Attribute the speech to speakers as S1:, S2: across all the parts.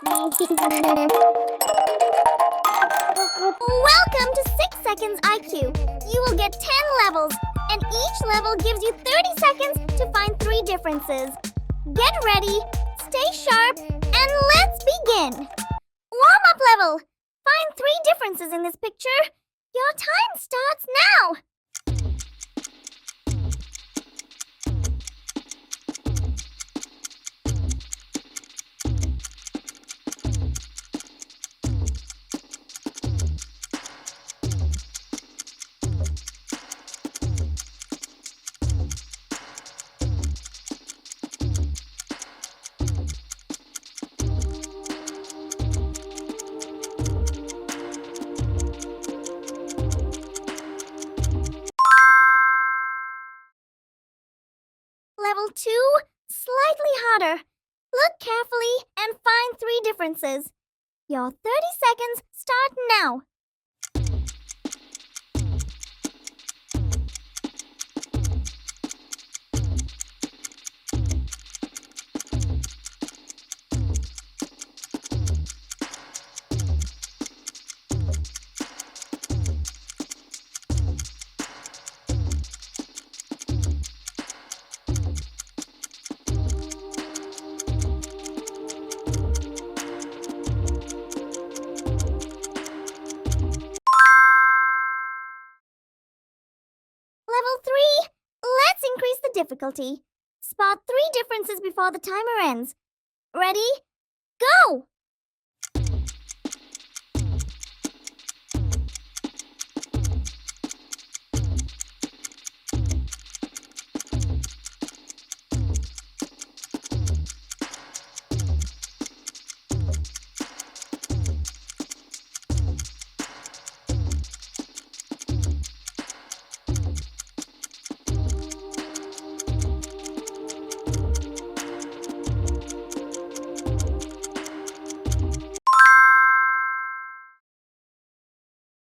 S1: Welcome to 6 Seconds IQ. You will get 10 levels, and each level gives you 30 seconds to find 3 differences. Get ready, stay sharp, and let's begin. Warm-up level. Find 3 differences in this picture. Your time starts now. Level 2, slightly harder. Look carefully and find 3 differences. Your 30 seconds start now. Level 3, let's increase the difficulty. Spot 3 differences before the timer ends. Ready? Go!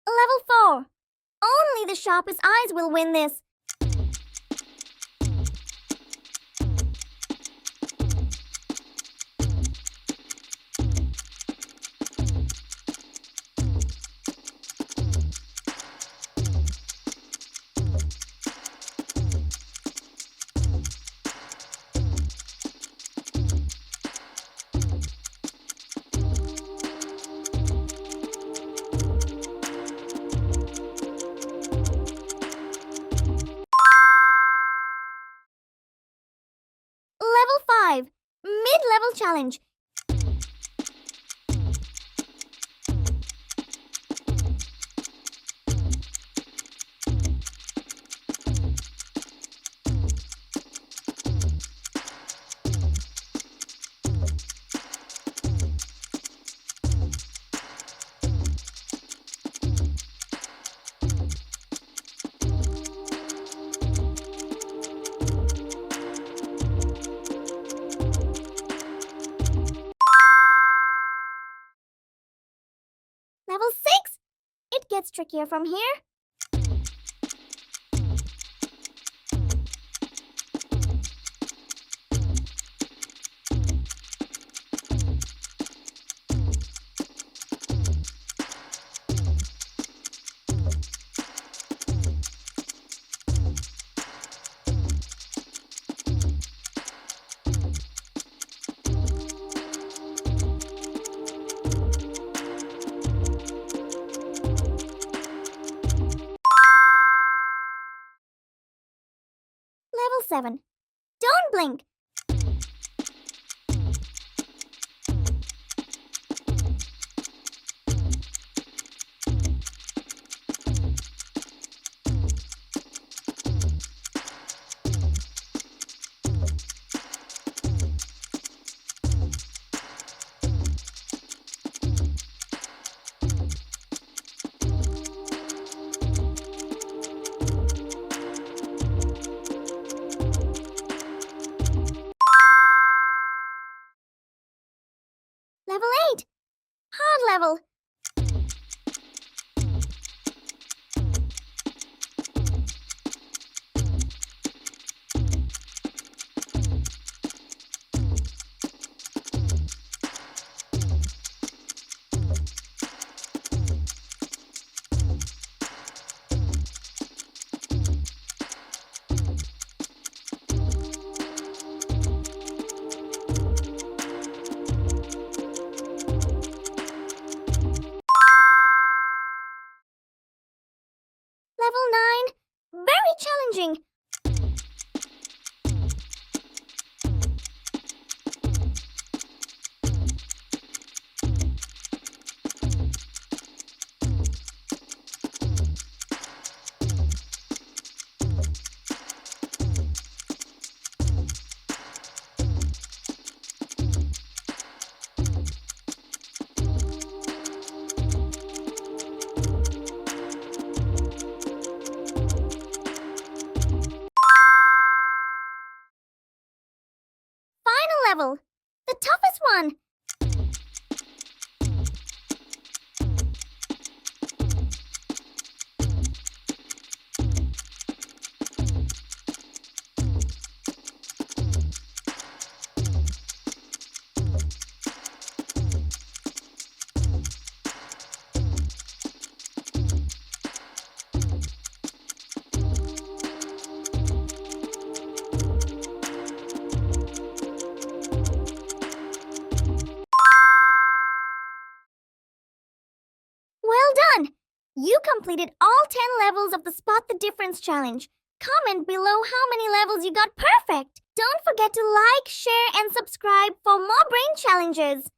S1: Level 4. Only the sharpest eyes will win this. Level 5, mid-level challenge. Level 6, it gets trickier from here. Level 7, don't blink. Level 8, hard level. You completed all 10 levels of the Spot the Difference challenge. Comment below how many levels you got perfect. Don't forget to like, share, and subscribe for more brain challenges.